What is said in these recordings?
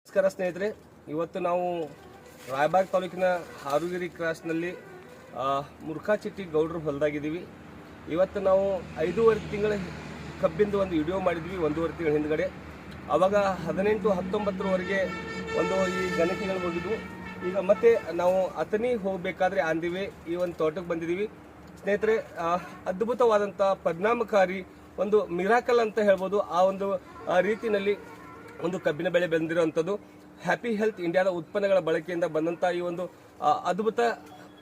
ನಮಸ್ಕಾರ ಸ್ನೇಹಿತರೆ, ಇವತ್ತು ನಾವು ರಾಯಬಾಗ್ ತಾಲೂಕಿನ ಹಾರುಗಿರಿ ಕ್ರಾಸ್ನಲ್ಲಿ ಮುರ್ಖಾಚಿಟ್ಟಿ ಗೌಡ್ರ ಹೊಲದಾಗಿದ್ದೀವಿ. ಇವತ್ತು ನಾವು 5.5 ತಿಂಗಳ ಕಬ್ಬಿಂದು ಒಂದು ವಿಡಿಯೋ ಮಾಡಿದ್ವಿ, 1.5 ತಿಂಗಳ ಹಿಂದ್ಗಡೆ. ಆವಾಗ 18-19ರವರೆಗೆ ಈ ಗಣತಿಗಳು ಹೋಗಿದ್ವು. ಈಗ ಮತ್ತೆ ನಾವು ಅತನಿ ಹೋಗಬೇಕಾದ್ರೆ ಆಂದಿವೆ ಈ ಒಂದು ತೋಟಕ್ಕೆ ಬಂದಿದ್ದೀವಿ ಸ್ನೇಹಿತರೆ. ಅದ್ಭುತವಾದಂಥ ಪರಿಣಾಮಕಾರಿ ಒಂದು ಮಿರಾಕಲ್ ಅಂತ ಹೇಳ್ಬೋದು. ಆ ಒಂದು ರೀತಿಯಲ್ಲಿ ಒಂದು ಕಬ್ಬಿನ ಬೆಳೆ ಬಂದಿರುವಂಥದ್ದು ಹ್ಯಾಪಿ ಹೆಲ್ತ್ ಇಂಡಿಯಾದ ಉತ್ಪನ್ನಗಳ ಬಳಕೆಯಿಂದ ಬಂದಂಥ ಈ ಒಂದು ಅದ್ಭುತ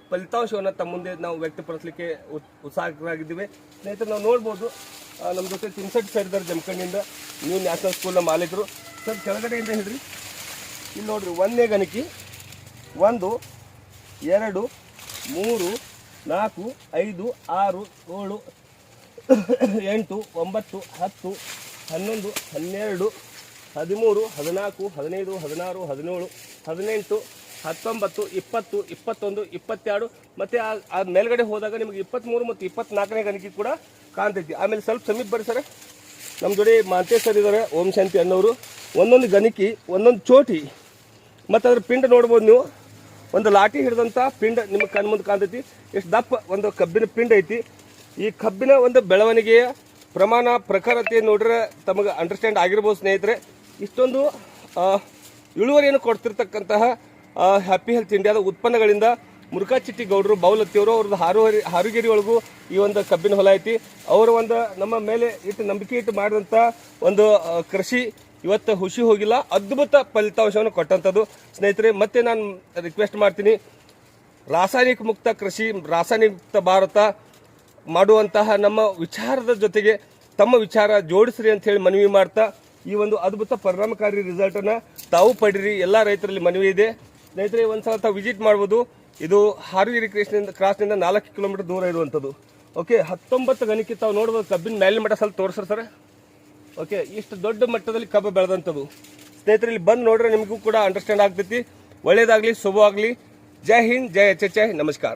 ಫಲಿತಾಂಶವನ್ನು ತಮ್ಮ ಮುಂದೆ ನಾವು ವ್ಯಕ್ತಪಡಿಸಲಿಕ್ಕೆ ಉತ್ಸಾಹರಾಗಿದ್ದೀವಿ ಸ್ನೇಹಿತರೆ. ನಾವು ನೋಡ್ಬೋದು, ನಮ್ಮ ಜೊತೆ ಚಿನ್ಸಟ್ ಸರ್ ಇದ್ದಾರೆ ಜಮಖಂಡಿಯಿಂದ, ನ್ಯೂ ನ್ಯಾಷನಲ್ ಸ್ಕೂಲ್ನ ಮಾಲೀಕರು. ಸರ್ ಕೆಳಗಡೆಯಿಂದ ಹೇಳ್ರಿ, ಇಲ್ಲಿ ನೋಡ್ರಿ, 1ನೇ ಗಣಕಿ 1 2 3 4 5 6 7 8 9 10 11 12 13 14 15 16 17 18 19 20 21 22 ಮತ್ತೆ ಆ ಮೇಲ್ಗಡೆ ಹೋದಾಗ ನಿಮಗೆ 23 ಮತ್ತು 24ನೇ ಗಣಕಿ ಕೂಡ ಕಾಣ್ತೈತಿ. ಆಮೇಲೆ ಸ್ವಲ್ಪ ಸಮೀಪ ಬರ್ರಿ ಸರ್, ನಮ್ಮ ಜೋಡಿ ಮಾಂತೇಶ್ ಸರ್ ಇದ್ದಾರೆ, ಓಂ ಶಾಂತಿ ಅನ್ನೋರು. ಒಂದೊಂದು ಗಣಕಿ, ಒಂದೊಂದು ಚೋಟಿ ಮತ್ತು ಅದ್ರ ಪಿಂಡ್ ನೋಡ್ಬೋದು ನೀವು. ಒಂದು ಲಾಟಿ ಹಿಡಿದಂಥ ಪಿಂಡ್ ನಿಮಗೆ ಕಣ್ಣು ಮುಂದೆ ಕಾಣ್ತೈತಿ. ಎಷ್ಟು ದಪ್ಪ ಒಂದು ಕಬ್ಬಿನ ಪಿಂಡ್ ಐತಿ. ಈ ಕಬ್ಬಿನ ಒಂದು ಬೆಳವಣಿಗೆಯ ಪ್ರಮಾಣ ಪ್ರಖರತೆ ನೋಡ್ರೆ ತಮಗೆ ಅಂಡರ್ಸ್ಟ್ಯಾಂಡ್ ಆಗಿರ್ಬೋದು ಸ್ನೇಹಿತರೆ. ಇಷ್ಟೊಂದು ಇಳುವರಿಯನ್ನು ಕೊಡ್ತಿರ್ತಕ್ಕಂತಹ ಹ್ಯಾಪಿ ಹೆಲ್ತ್ ಇಂಡಿಯಾದ ಉತ್ಪನ್ನಗಳಿಂದ ಮುರ್ಖಾಚಿಟ್ಟಿ ಗೌಡರು ಬೌಲತ್ತಿಯವರು ಅವ್ರದ್ದು ಹಾರುಗಿರಿ ಒಳಗೂ ಈ ಒಂದು ಕಬ್ಬಿನ ಹೊಲ ಐತಿ. ಅವರ ಒಂದು ನಮ್ಮ ಮೇಲೆ ನಂಬಿಕೆ ಇಟ್ಟು ಮಾಡಿದಂಥ ಒಂದು ಕೃಷಿ ಇವತ್ತು ಹುಷಿ ಹೋಗಿಲ್ಲ, ಅದ್ಭುತ ಫಲಿತಾಂಶವನ್ನು ಕೊಟ್ಟಂಥದ್ದು ಸ್ನೇಹಿತರೆ. ಮತ್ತೆ ನಾನು ರಿಕ್ವೆಸ್ಟ್ ಮಾಡ್ತೀನಿ, ರಾಸಾಯನಿಕ ಮುಕ್ತ ಕೃಷಿ, ರಾಸಾಯನಿಕ ಮುಕ್ತ ಭಾರತ ಮಾಡುವಂತಹ ನಮ್ಮ ವಿಚಾರದ ಜೊತೆಗೆ ತಮ್ಮ ವಿಚಾರ ಜೋಡಿಸ್ರಿ ಅಂತ ಹೇಳಿ ಮನವಿ ಮಾಡ್ತಾ ಈ ಒಂದು ಅದ್ಭುತ ಪರಿಣಾಮಕಾರಿ ರಿಸಲ್ಟನ್ನು ತಾವು ಪಡೀರಿ. ಎಲ್ಲ ರೈತರಲ್ಲಿ ಮನವಿ ಇದೆ ಸ್ನೇಹಿತರೆ. ಒಂದ್ಸಲ ತಾವು ವಿಸಿಟ್ ಮಾಡ್ಬೋದು. ಇದು ಹಾರುಗಿರಿ ಕ್ರಾಸ್ನಿಂದ 4 ಕಿಲೋಮೀಟರ್ ದೂರ ಇರುವಂಥದ್ದು. ಓಕೆ, 19 ಗಣಕಿ ತಾವು ನೋಡ್ಬೋದು. ಕಬ್ಬಿನ ಮೇಲಿನ ಮಟ್ಟ ಸ್ವಲ್ಪ ತೋರಿಸ್ರಿ ಸರ್. ಓಕೆ, ಇಷ್ಟು ದೊಡ್ಡ ಮಟ್ಟದಲ್ಲಿ ಕಬ್ಬು ಬೆಳೆದಂಥದ್ದು ಸ್ನೇಹಿತರೆ. ಇಲ್ಲಿ ಬಂದು ನೋಡ್ರೆ ನಿಮಗೂ ಕೂಡ ಅಂಡರ್ಸ್ಟ್ಯಾಂಡ್ ಆಗ್ತೈತಿ. ಒಳ್ಳೇದಾಗಲಿ, ಶುಭವಾಗಲಿ. ಜೈ ಹಿಂದ್, ಜೈ ಎಚ್ ಎಚ್ ಐ. ನಮಸ್ಕಾರ.